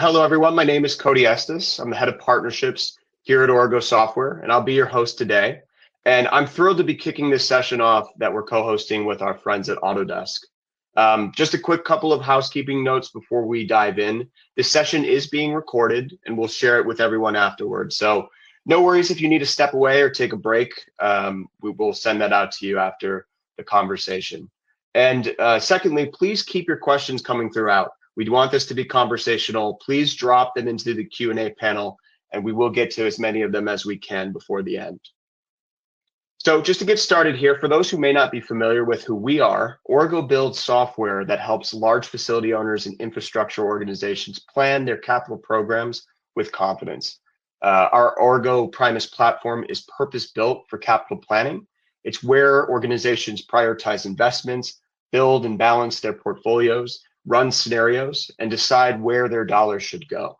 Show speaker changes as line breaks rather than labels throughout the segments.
Hello, everyone. My name is Cody Estes. I'm the head of partnerships here at Aurigo Software, and I'll be your host today. And I'm thrilled to be kicking this session off that we're co-hosting with our friends at Autodesk. Just a quick couple of housekeeping notes before we dive in. This session is being recorded, and we'll share it with everyone afterwards. So no worries if you need to step away or take a break. We will send that out to you after the conversation. And secondly, please keep your questions coming throughout. We want this to be conversational. Please drop them into the Q&A panel, and we will get to as many of them as we can before the end. So just to get started here, for those who may not be familiar with who we are, Aurigo builds software that helps large facility owners and infrastructure organizations plan their capital programs with confidence. Our Aurigo Primus platform is purpose-built for capital planning. It's where organizations prioritize investments, build and balance their portfolios, run scenarios, and decide where their dollars should go.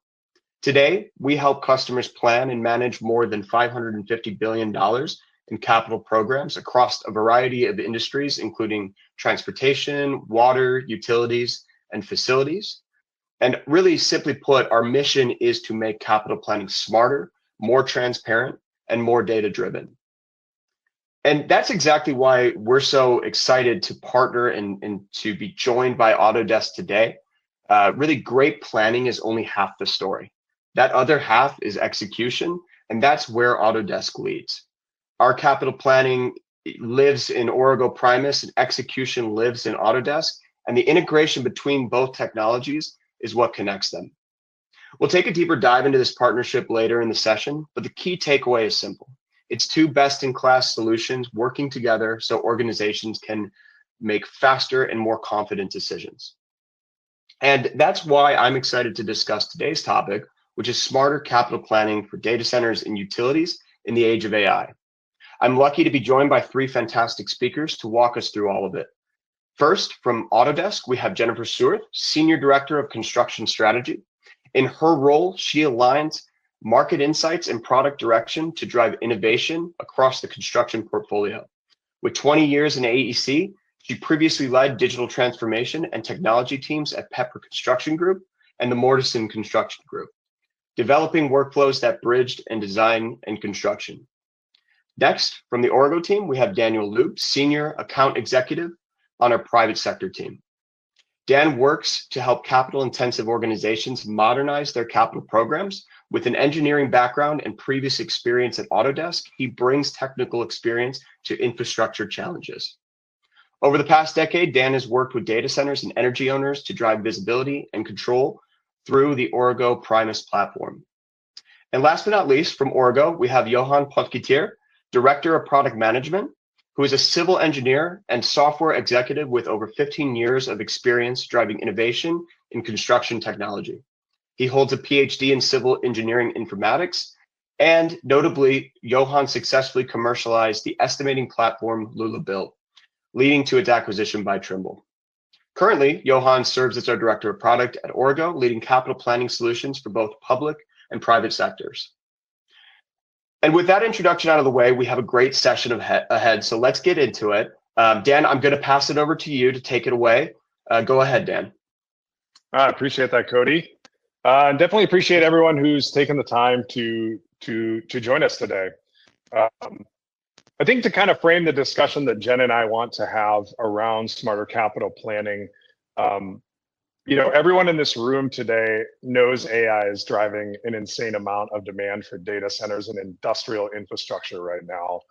Today, we help customers plan and manage more than $550 billion in capital programs across a variety of industries, including transportation, water, utilities, and facilities. And really simply put, our mission is to make capital planning smarter, more transparent, and more data-driven. And that's exactly why we're so excited to partner and to be joined by Autodesk today. Really great planning is only half the story. That other half is execution, and that's where Autodesk leads. Our capital planning lives in Aurigo Primus, and execution lives in Autodesk, and the integration between both technologies is what connects them. We'll take a deeper dive into this partnership later in the session, but the key takeaway is simple. It's two best-in-class solutions working together so organizations can make faster and more confident decisions. And that's why I'm excited to discuss today's topic, which is smarter capital planning for data centers and utilities in the age of AI. I'm lucky to be joined by three fantastic speakers to walk us through all of it. First, from Autodesk, we have Jennifer Suerth, Senior Director of Construction Strategy. In her role, she aligns market insights and product direction to drive innovation across the construction portfolio. With 20 years in AEC, she previously led digital transformation and technology teams at Pepper Construction Group and the Mortison Construction Group, developing workflows that bridged and design and construction. Next, from the Aurigo team, we have Daniel Lubbe, Senior Account Executive on our private sector team. Dan works to help capital-intensive organizations modernize their capital programs. With an engineering background and previous experience at Autodesk, he brings technical experience to infrastructure challenges. Over the past decade, Dan has worked with data centers and energy owners to drive visibility and control through the Aurigo Primus platform. And last but not least, from Aurigo, we have Johann Potgieter, Director of Product Management, who is a civil engineer and software executive with over 15 years of experience driving innovation in construction technology. He holds a PhD in civil engineering informatics, and notably, Johann successfully commercialized the estimating platform Lubbe built, leading to its acquisition by Trimble. Currently, Johann serves as our Director of Product at Aurigo, leading capital planning solutions for both public and private sectors. And with that introduction out of the way, we have a great session ahead, so let's get into it. Dan, I'm going to pass it over to you to take it away. Go ahead, Dan.
I appreciate that, Cody. Definitely appreciate everyone who's taken the time to join us today. I think to kind of frame the discussion that Jen and I want to have around smarter capital planning, everyone in this room today knows AI is driving an insane amount of demand for data centers and industrial infrastructure right now.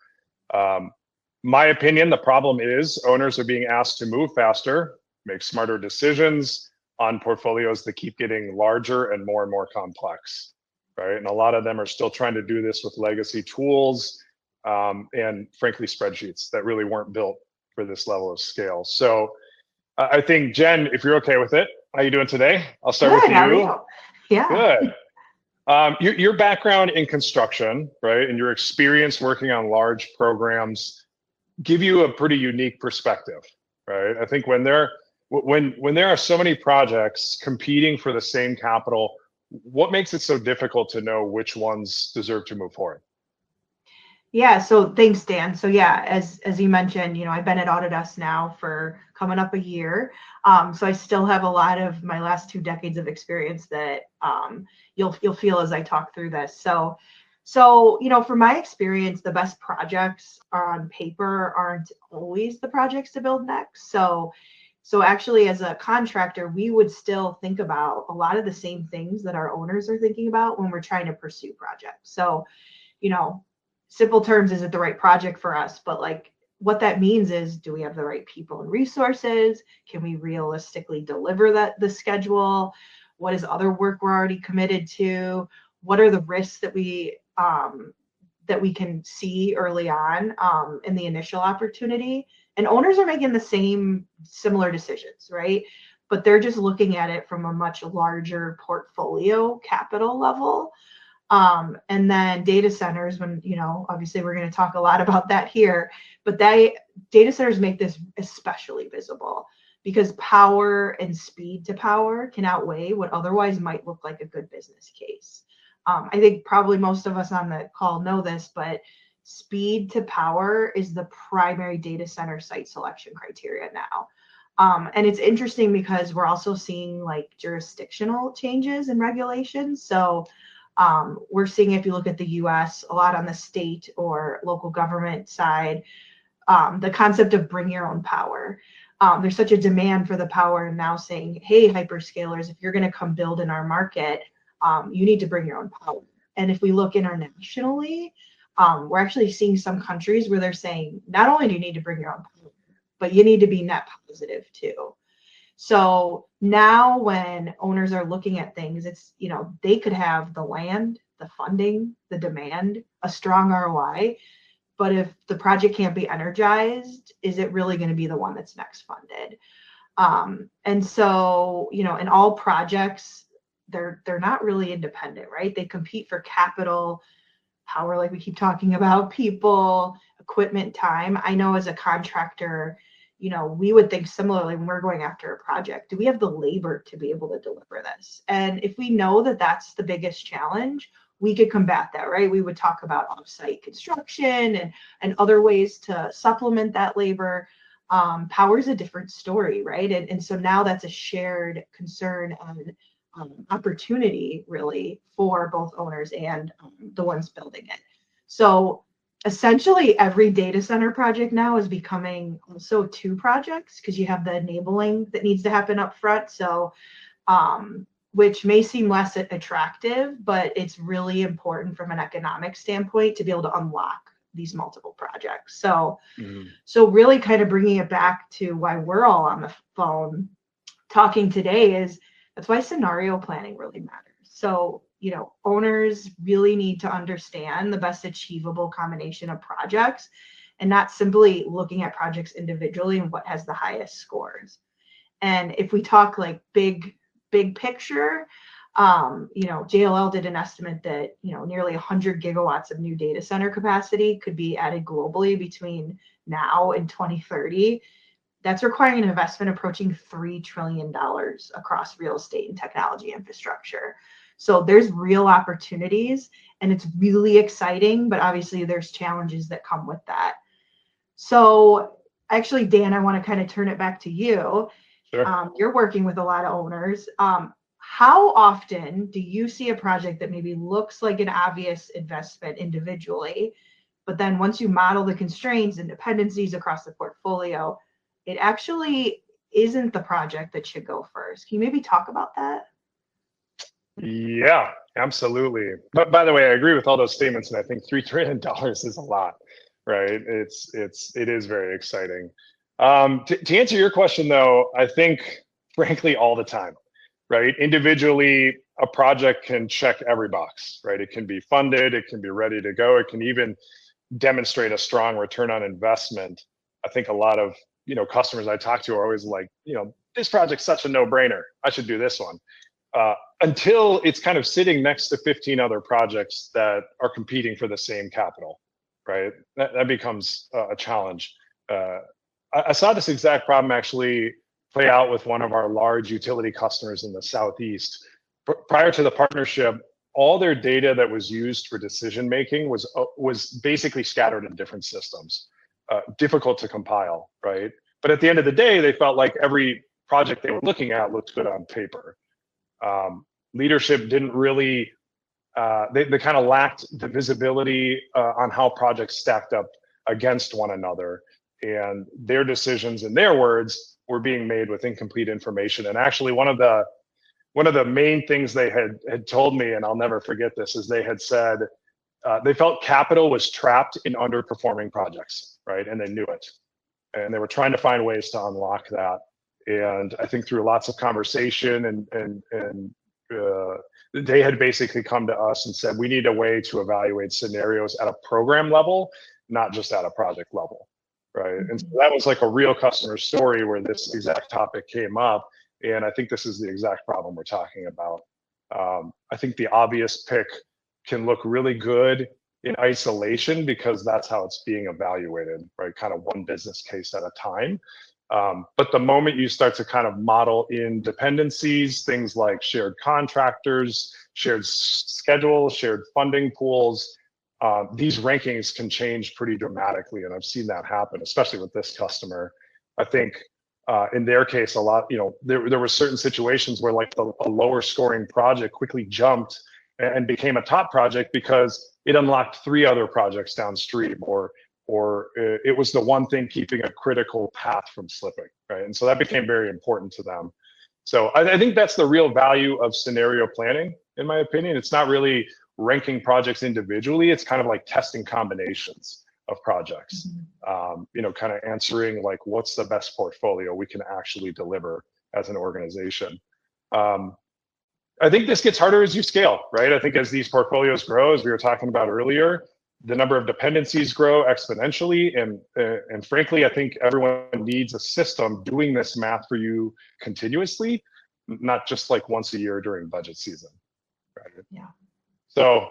My opinion, the problem is owners are being asked to move faster, make smarter decisions on portfolios that keep getting larger and more complex, right? And a lot of them are still trying to do this with legacy tools and frankly, spreadsheets that really weren't built for this level of scale. So I think, Jen, if you're okay with it, how you doing today? I'll start with you.
How are you? Yeah.
Good. Your background in construction, right, and your experience working on large programs give you a pretty unique perspective, right? I think when there are so many projects competing for the same capital, what makes it so difficult to know which ones deserve to move forward?
Yeah, so thanks, Dan. So yeah, as you mentioned, I've been at Autodesk now for coming up a year. So I still have a lot of my last 2 decades of experience that you'll feel as I talk through this. So from my experience, the best projects are on paper aren't always the projects to build next. So actually, as a contractor, we would still think about a lot of the same things that our owners are thinking about when we're trying to pursue projects. So you know, simple terms, is it the right project for us? But like what that means is, do we have the right people and resources? Can we realistically deliver the schedule? What is other work we're already committed to? What are the risks that we can see early on in the initial opportunity? And owners are making the similar decisions, right? But they're just looking at it from a much larger portfolio capital level. And then data centers, when, obviously we're going to talk a lot about that here, but data centers make this especially visible because power and speed to power can outweigh what otherwise might look like a good business case. I think probably most of us on the call know this, but speed to power is the primary data center site selection criteria now. And it's interesting because we're also seeing like jurisdictional changes in regulations. So we're seeing, if you look at the US, a lot on the state or local government side, the concept of bring your own power. There's such a demand for the power, and now saying, hey, hyperscalers, if you're going to come build in our market, you need to bring your own power. And if we look internationally, we're actually seeing some countries where they're saying, not only do you need to bring your own power, but you need to be net positive too. So now when owners are looking at things, it's, they could have the land, the funding, the demand, a strong ROI. But if the project can't be energized, is it really going to be the one that's next funded? And so, in all projects, they're not really independent, right? They compete for capital, power, like we keep talking about, people, equipment, time. I know as a contractor, we would think similarly when we're going after a project. Do we have the labor to be able to deliver this? And if we know that that's the biggest challenge, we could combat that, right? We would talk about off-site construction and other ways to supplement that labor. Power is a different story, right? And so now that's a shared concern and opportunity, really, for both owners and the ones building it. So essentially every data center project now is becoming also 2 projects, because you have the enabling that needs to happen up front. So which may seem less attractive, but it's really important from an economic standpoint to be able to unlock these multiple projects. So so really kind of bringing it back to why we're all on the phone talking today is, that's why scenario planning really matters. So owners really need to understand the best achievable combination of projects, and not simply looking at projects individually and what has the highest scores. And if we talk like big picture, JLL did an estimate that nearly 100 gigawatts of new data center capacity could be added globally between now and 2030. That's requiring an investment approaching $3 trillion across real estate and technology infrastructure. So there's real opportunities, and it's really exciting, but obviously there's challenges that come with that. So actually, Dan, I want to kind of turn it back to you. Sure. You're working with a lot of owners. How often do you see a project that maybe looks like an obvious investment individually, but then once you model the constraints and dependencies across the portfolio, it actually isn't the project that should go first? Can you maybe talk about that?
Yeah, absolutely. But by the way, I agree with all those statements, and I think $3 trillion is a lot, right? It is very exciting. To answer your question, though, I think, frankly, all the time, right? Individually, a project can check every box, right? It can be funded, it can be ready to go, it can even demonstrate a strong return on investment. I think a lot of customers I talk to are always like, this project's such a no-brainer, I should do this one. Until it's kind of sitting next to 15 other projects that are competing for the same capital, right? That becomes a challenge. I saw this exact problem actually play out with one of our large utility customers in the Southeast. Prior to the partnership, all their data that was used for decision making was basically scattered in different systems, difficult to compile, right? But at the end of the day, they felt like every project they were looking at looked good on paper. Leadership didn't really, they kind of lacked the visibility on how projects stacked up against one another, and their decisions, in their words, were being made with incomplete information. And actually, one of the main things they had told me, and I'll never forget this, is they had said they felt capital was trapped in underperforming projects, right? And they knew it, and they were trying to find ways to unlock that. And I think through lots of conversation and they had basically come to us and said, we need a way to evaluate scenarios at a program level, not just at a project level, right? And so that was like a real customer story where this exact topic came up. And I think this is the exact problem we're talking about. I think the obvious pick can look really good in isolation because that's how it's being evaluated, right? Kind of one business case at a time. But the moment you start to kind of model in dependencies, things like shared contractors, shared schedules, shared funding pools, these rankings can change pretty dramatically. And I've seen that happen, especially with this customer. I think in their case, a lot, there were certain situations where like a lower scoring project quickly jumped and became a top project because it unlocked 3 other projects downstream, or it was the one thing keeping a critical path from slipping, right? And so that became very important to them. So I think that's the real value of scenario planning, in my opinion. It's not really ranking projects individually. It's kind of like testing combinations of projects, kind of answering like, what's the best portfolio we can actually deliver as an organization. I think this gets harder as you scale, right? I think as these portfolios grow, as we were talking about earlier, the number of dependencies grow exponentially. And frankly, I think everyone needs a system doing this math for you continuously, not just like once a year during budget season, right?
Yeah.
So,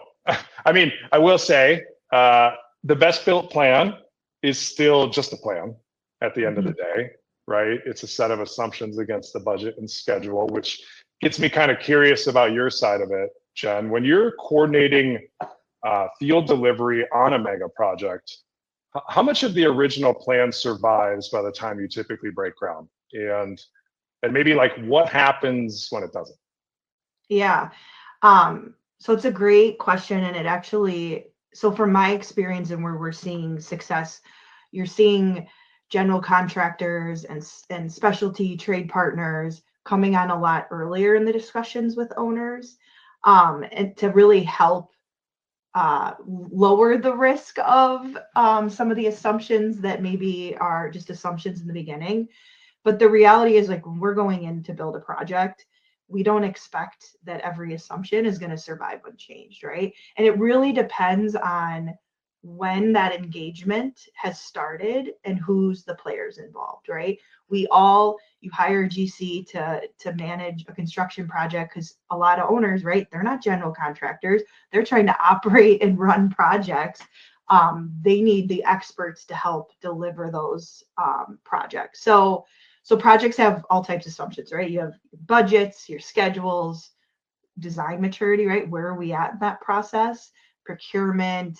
I mean, I will say the best built plan is still just a plan at the end of the day, right? It's a set of assumptions against the budget and schedule, which gets me kind of curious about your side of it, Jen. When you're coordinating field delivery on a mega project, how much of the original plan survives by the time you typically break ground? And maybe like what happens when it doesn't?
Yeah. So it's a great question. And it actually, so from my experience and where we're seeing success, you're seeing general contractors and specialty trade partners coming on a lot earlier in the discussions with owners, and to really help lower the risk of some of the assumptions that maybe are just assumptions in the beginning. But the reality is, like, when we're going in to build a project, we don't expect that every assumption is going to survive unchanged, right? And it really depends on when that engagement has started and who's the players involved, right? You hire a GC to manage a construction project because a lot of owners, right, they're not general contractors. They're trying to operate and run projects. They need the experts to help deliver those projects. So projects have all types of assumptions, right? You have budgets, your schedules, design maturity, right? Where are we at in that process? Procurement,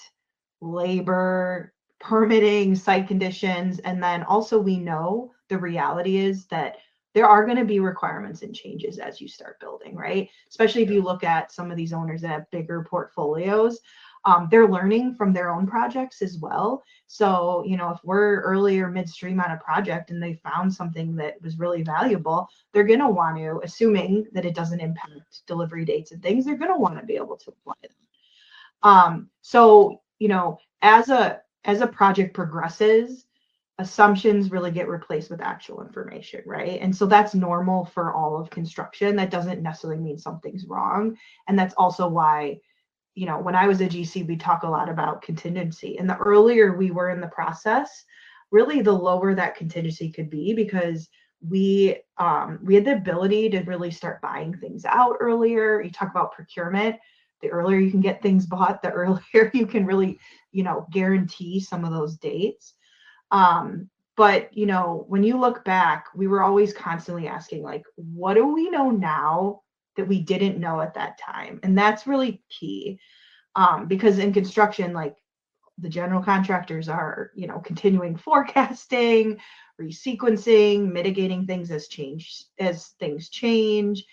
labor, permitting, site conditions. And then also we know the reality is that there are going to be requirements and changes as you start building, right? Especially if you look at some of these owners that have bigger portfolios. They're learning from their own projects as well. So, if we're earlier midstream on a project and they found something that was really valuable, they're going to want to, assuming that it doesn't impact delivery dates and things, they're going to want to be able to apply them. So, as a project progresses, assumptions really get replaced with actual information, right? And so that's normal for all of construction. That doesn't necessarily mean something's wrong. And that's also why, when I was a GC, we talk a lot about contingency. And the earlier we were in the process, really the lower that contingency could be, because we had the ability to really start buying things out earlier. You talk about procurement. The earlier you can get things bought, the earlier you can really, guarantee some of those dates. But, when you look back, we were always constantly asking, like, what do we know now that we didn't know at that time. And that's really key, because in construction, like the general contractors are, continuing forecasting, resequencing, mitigating things as things change.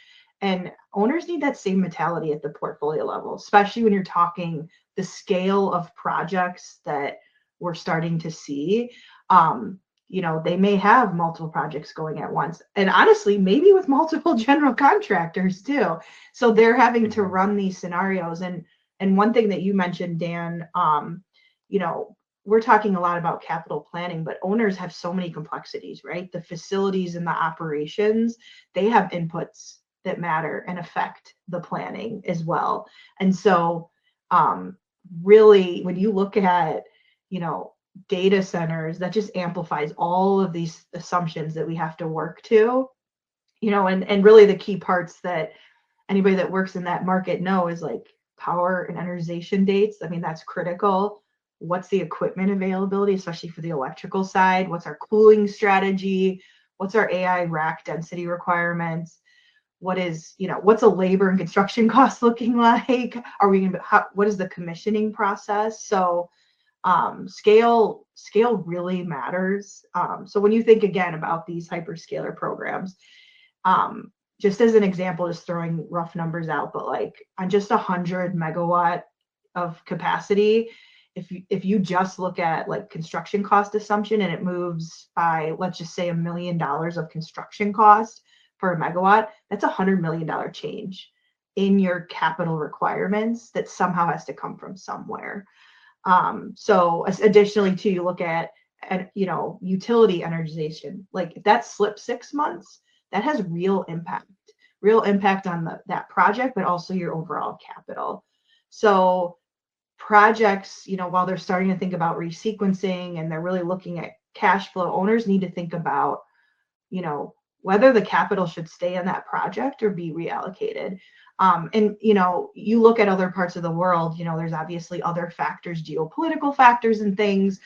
And owners need that same mentality at the portfolio level, especially when you're talking the scale of projects that we're starting to see. They may have multiple projects going at once, and honestly, maybe with multiple general contractors too. So they're having to run these scenarios. And one thing that you mentioned, Dan, we're talking a lot about capital planning, but owners have so many complexities, right? The facilities and the operations, they have inputs that matter and affect the planning as well. And so really, when you look at, data centers, that just amplifies all of these assumptions that we have to work to, and really the key parts that anybody that works in that market know is like power and energization dates. I mean, that's critical. What's the equipment availability, especially for the electrical side? What's our cooling strategy? What's our AI rack density requirements? What's a labor and construction cost looking like? What is the commissioning process? So scale really matters. So when you think again about these hyperscaler programs, just as an example, just throwing rough numbers out, but like on just 100 megawatt of capacity, if you just look at like construction cost assumption and it moves by, let's just say $1 million of construction cost per megawatt, that's $100 million change in your capital requirements that somehow has to come from somewhere. So additionally too, you look at utility energization, like if that slips 6 months, that has real impact on that project, but also your overall capital. So projects, while they're starting to think about resequencing and they're really looking at cash flow, owners need to think about, whether the capital should stay in that project or be reallocated. And, you look at other parts of the world, there's obviously other factors, geopolitical factors and things.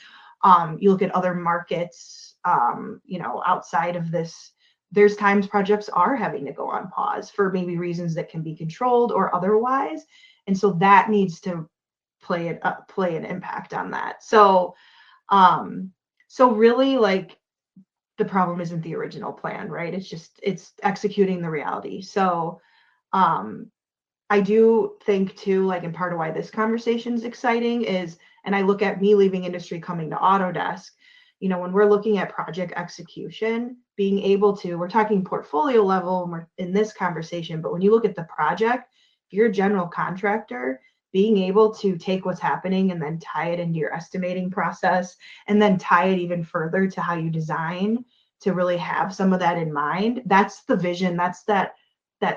You look at other markets, outside of this, there's times projects are having to go on pause for maybe reasons that can be controlled or otherwise. And so that needs to play an impact on that. So really, like, the problem isn't the original plan, right? It's executing the reality. So I do think too, like, and part of why this conversation is exciting is, and I look at me leaving industry coming to Autodesk, when we're looking at project execution, being able to, we're talking portfolio level and we're in this conversation, but when you look at the project, if you're a general contractor, being able to take what's happening and then tie it into your estimating process and then tie it even further to how you design to really have some of that in mind. That's the vision. That's that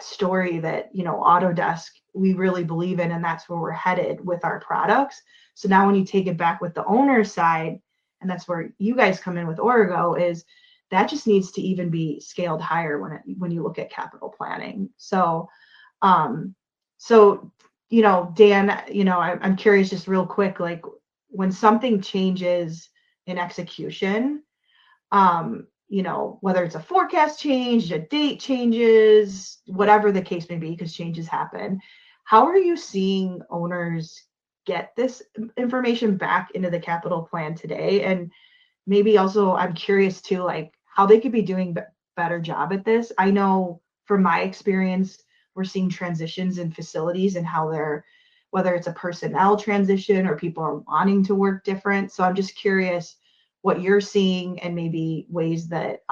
story that, Autodesk, we really believe in, and that's where we're headed with our products. So now when you take it back with the owner side, and that's where you guys come in with Aurigo, is that just needs to even be scaled higher when you look at capital planning. So, Dan, I'm curious, just real quick, like when something changes in execution, whether it's a forecast change, a date changes, whatever the case may be, because changes happen, how are you seeing owners get this information back into the capital plan today? And maybe also, I'm curious too, like how they could be doing a better job at this. I know from my experience, we're seeing transitions in facilities and how whether it's a personnel transition or people are wanting to work different. So I'm just curious what you're seeing and maybe ways that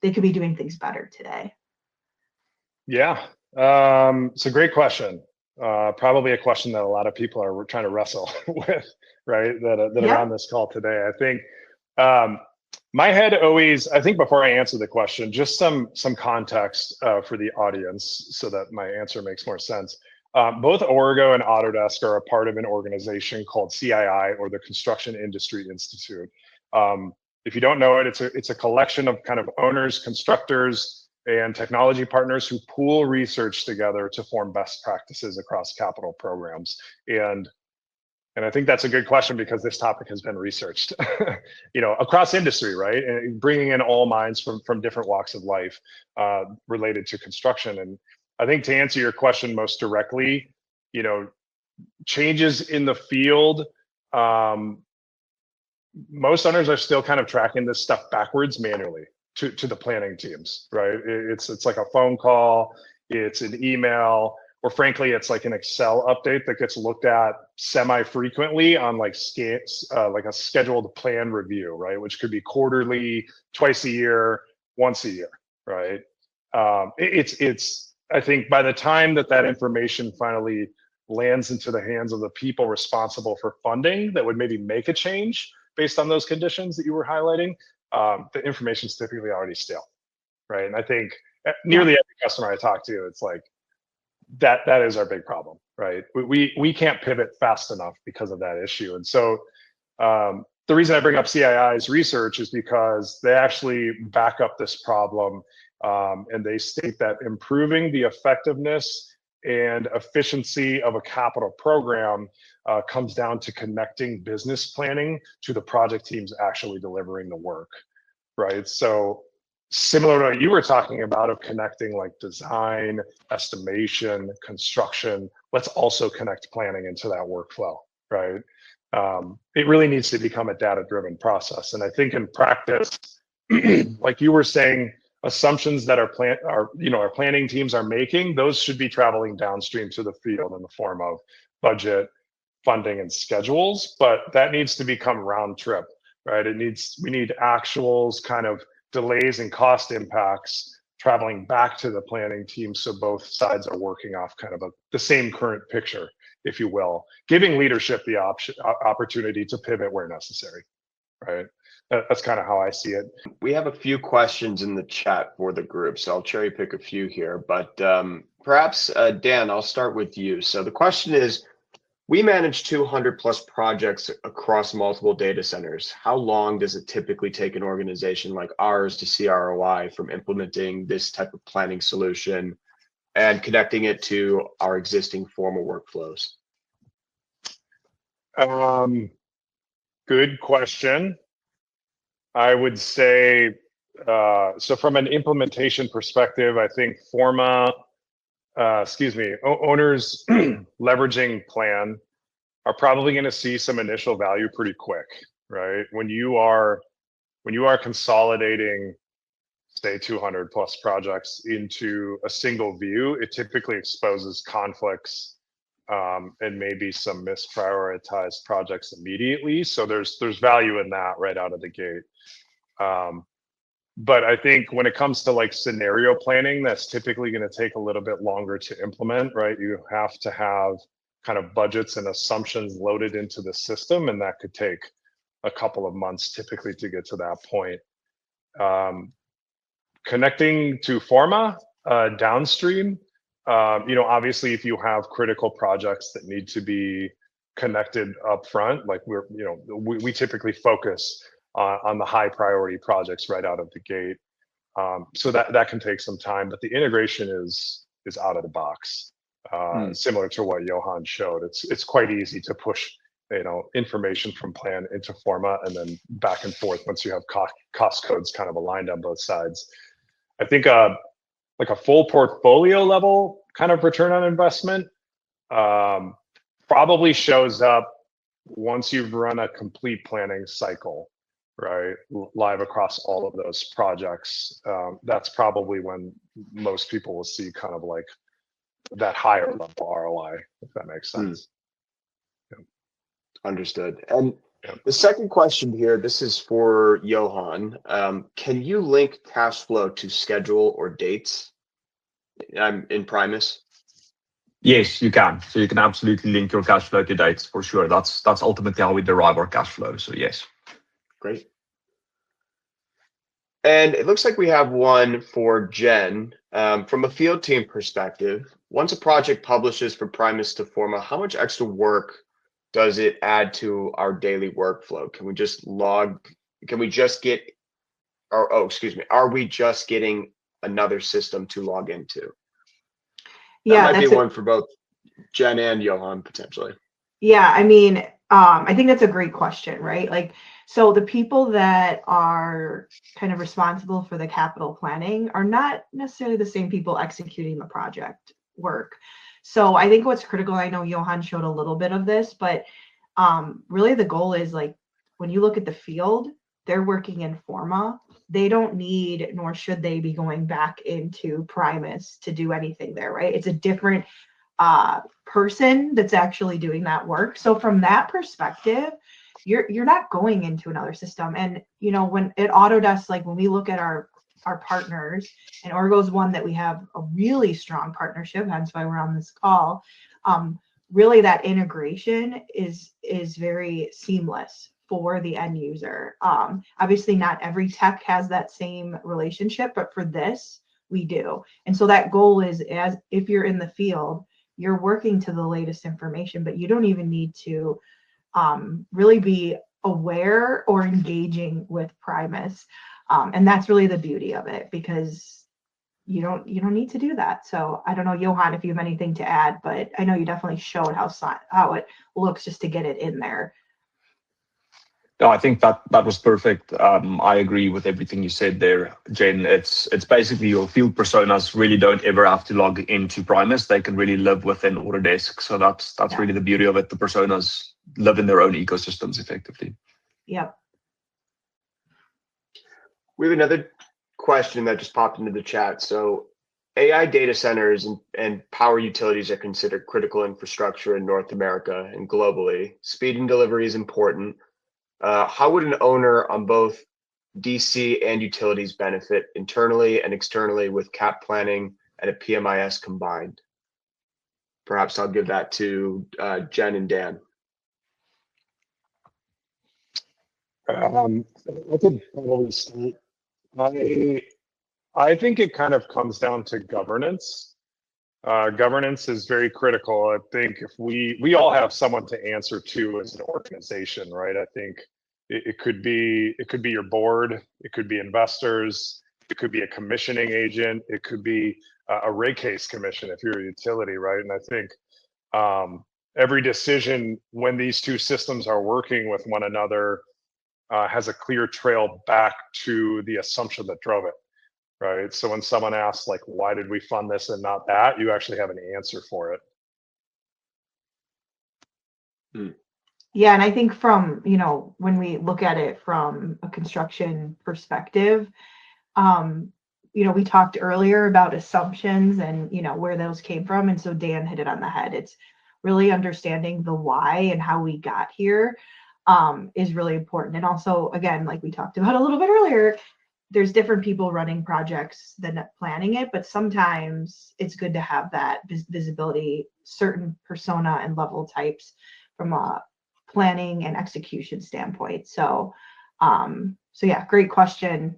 they could be doing things better today.
Yeah, it's a great question. Probably a question that a lot of people are trying to wrestle with, right? That are on this call today. I think my head always, I think before I answer the question, just some context for the audience so that my answer makes more sense. Both Aurigo and Autodesk are a part of an organization called CII, or the Construction Industry Institute. If you don't know it, it's a collection of kind of owners, constructors, and technology partners who pool research together to form best practices across capital programs. And I think that's a good question, because this topic has been researched, across industry, right? And bringing in all minds from different walks of life related to construction. And I think to answer your question most directly, you know, changes in the field, most owners are still kind of tracking this stuff backwards manually to the planning teams, right? It's like a phone call, it's an email, or frankly, it's like an Excel update that gets looked at semi-frequently on like a scheduled plan review, right? Which could be quarterly, twice a year, once a year, right? I think by the time that information finally lands into the hands of the people responsible for funding that would maybe make a change based on those conditions that you were highlighting, the information is typically already stale, right? And I think nearly every customer I talk to, it's like, that is our big problem, right? We can't pivot fast enough because of that issue. And so the reason I bring up CII's research is because they actually back up this problem, and they state that improving the effectiveness and efficiency of a capital program comes down to connecting business planning to the project teams actually delivering the work, right? So similar to what you were talking about of connecting like design, estimation, construction, let's also connect planning into that workflow, right? It really needs to become a data-driven process. And I think in practice, like you were saying, assumptions that our planning teams are making, those should be traveling downstream to the field in the form of budget, funding, and schedules. But that needs to become round trip, right? We need actuals, kind of delays and cost impacts traveling back to the planning team, so both sides are working off kind of the same current picture, if you will, giving leadership the opportunity to pivot where necessary, right? That's kind of how I see it.
We have a few questions in the chat for the group, so I'll cherry pick a few here. But perhaps, Dan, I'll start with you. So the question is, we manage 200 plus projects across multiple data centers. How long does it typically take an organization like ours to see ROI from implementing this type of planning solution and connecting it to our existing formal workflows?
Good question. I would say, so from an implementation perspective, I think owners leveraging plan are probably going to see some initial value pretty quick, right? When you are consolidating, say, 200 plus projects into a single view, it typically exposes conflicts and maybe some misprioritized projects immediately. So there's value in that right out of the gate. But I think when it comes to like scenario planning, that's typically going to take a little bit longer to implement, right? You have to have kind of budgets and assumptions loaded into the system, and that could take a couple of months typically to get to that point. Connecting to Forma downstream, obviously if you have critical projects that need to be connected up front, like we typically focus on the high priority projects right out of the gate. So that can take some time, but the integration is out of the box. Similar to what Johann showed, it's quite easy to push information from plan into Forma and then back and forth once you have cost codes kind of aligned on both sides. I think like a full portfolio level kind of return on investment probably shows up once you've run a complete planning cycle, right, live across all of those projects. That's probably when most people will see kind of like that higher level ROI, if that makes sense.
Yeah. Understood. And the second question here, this is for Johann. Can you link cash flow to schedule or dates? I'm in Primus.
Yes, you can. So you can absolutely link your cash flow to dates for sure. That's ultimately how we derive our cash flow. So yes.
Great. And it looks like we have one for Jen. From a field team perspective, once a project publishes from Primus to Forma, how much extra work does it add to our daily workflow? Can we just are we just getting another system to log into?
Yeah,
that might be one for both Jen and Johann potentially.
Yeah, I mean, I think that's a great question, right? Like, so the people that are kind of responsible for the capital planning are not necessarily the same people executing the project work. So I think what's critical, I know Johann showed a little bit of this, but really the goal is like, when you look at the field, they're working in Forma. They don't need, nor should they be going back into Primus to do anything there, right? It's a different person that's actually doing that work. So from that perspective, you're not going into another system. And you know, when at Autodesk, like when we look at our partners, and Aurigo is one that we have a really strong partnership, hence why we're on this call. Really, that integration is very seamless for the end user. Obviously, not every tech has that same relationship, but for this, we do. And so that goal is, as if you're in the field, you're working to the latest information, but you don't even need to really be aware or engaging with Primus. And that's really the beauty of it, because you don't need to do that. So I don't know, Johann, if you have anything to add, but I know you definitely showed how it looks just to get it in there.
No, I think that was perfect. I agree with everything you said there, Jen. It's basically your field personas really don't ever have to log into Primus. They can really live within Autodesk. So that's really the beauty of it. The personas live in their own ecosystems effectively.
Yep.
We have another question that just popped into the chat. So AI data centers and power utilities are considered critical infrastructure in North America and globally. Speed and delivery is important. How would an owner on both DC and utilities benefit internally and externally with cap planning and a PMIS combined? Perhaps I'll give that to Jen and Dan.
I could probably start. I think it kind of comes down to governance. Governance is very critical. I think if we all have someone to answer to as an organization, right? I think it could be your board, it could be investors, it could be a commissioning agent, it could be a rate case commission if you're a utility, right? And I think every decision when these two systems are working with one another has a clear trail back to the assumption that drove it, right? So when someone asks, like, why did we fund this and not that, you actually have an answer for it.
Yeah, and I think from, you know, when we look at it from a construction perspective, you know, we talked earlier about assumptions and, you know, where those came from. And so Dan hit it on the head. It's really understanding the why and how we got here is really important. And also, again, like we talked about a little bit earlier, there's different people running projects than planning it, but sometimes it's good to have that visibility, certain persona and level types from a planning and execution standpoint. So, so yeah, great question.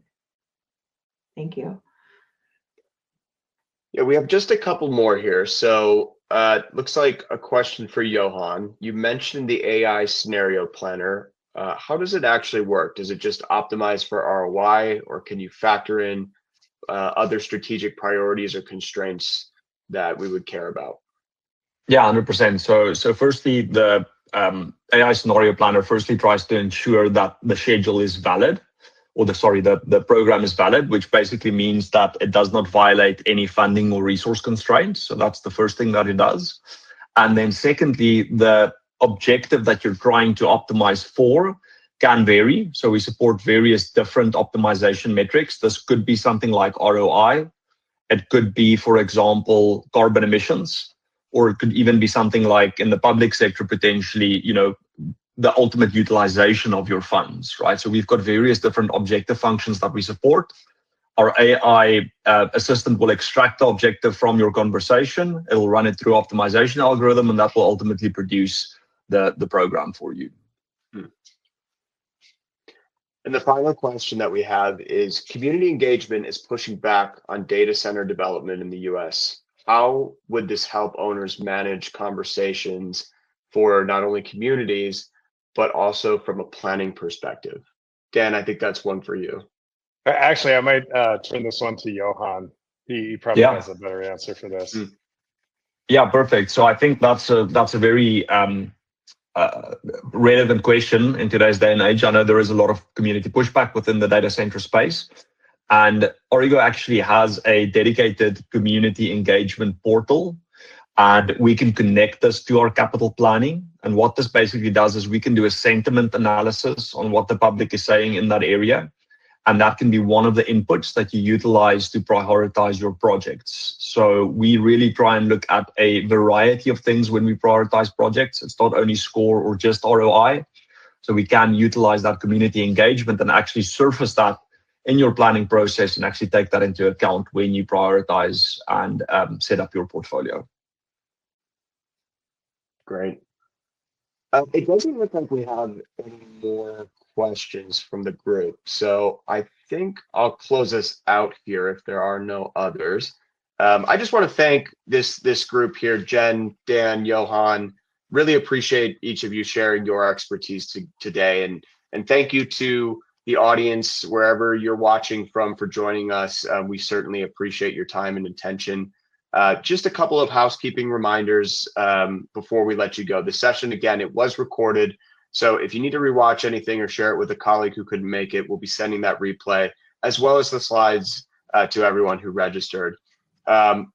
Thank you.
Yeah, we have just a couple more here. So looks like a question for Johann. You mentioned the AI scenario planner. How does it actually work? Does it just optimize for ROI, or can you factor in other strategic priorities or constraints that we would care about?
Yeah, 100%. So firstly, the AI scenario planner firstly tries to ensure that the schedule is valid, or the program is valid, which basically means that it does not violate any funding or resource constraints. So that's the first thing that it does. And then secondly, the objective that you're trying to optimize for can vary. So we support various different optimization metrics. This could be something like ROI. It could be, for example, carbon emissions, or it could even be something like in the public sector, potentially, you know, the ultimate utilization of your funds, right? So we've got various different objective functions that we support. Our AI assistant will extract the objective from your conversation. It will run it through optimization algorithm, and that will ultimately produce the program for you.
And the final question that we have is, community engagement is pushing back on data center development in the US. How would this help owners manage conversations for not only communities, but also from a planning perspective? Dan, I think that's one for you.
Actually, I might turn this one to Johann. He probably has a better answer for this.
Yeah, perfect. So I think that's a very relevant question in today's day and age. I know there is a lot of community pushback within the data center space, and Aurigo actually has a dedicated community engagement portal, and we can connect this to our capital planning. And what this basically does is we can do a sentiment analysis on what the public is saying in that area. And that can be one of the inputs that you utilize to prioritize your projects. So we really try and look at a variety of things when we prioritize projects. It's not only score or just ROI. So we can utilize that community engagement and actually surface that in your planning process and actually take that into account when you prioritize and set up your portfolio.
Great. It doesn't look like we have any more questions from the group. So I think I'll close us out here if there are no others. I just want to thank this group here, Jen, Dan, Johann. Really appreciate each of you sharing your expertise today. And thank you to the audience, wherever you're watching from, for joining us. We certainly appreciate your time and attention. Just a couple of housekeeping reminders before we let you go. The session, again, it was recorded. So if you need to rewatch anything or share it with a colleague who couldn't make it, we'll be sending that replay, as well as the slides to everyone who registered. And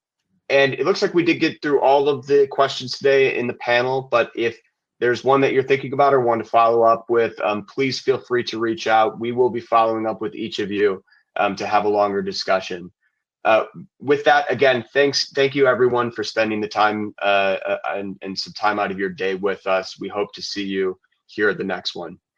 it looks like we did get through all of the questions today in the panel, but if there's one that you're thinking about or want to follow up with, please feel free to reach out. We will be following up with each of you to have a longer discussion. With that, again, thank you everyone for spending the time and some time out of your day with us. We hope to see you here at the next one.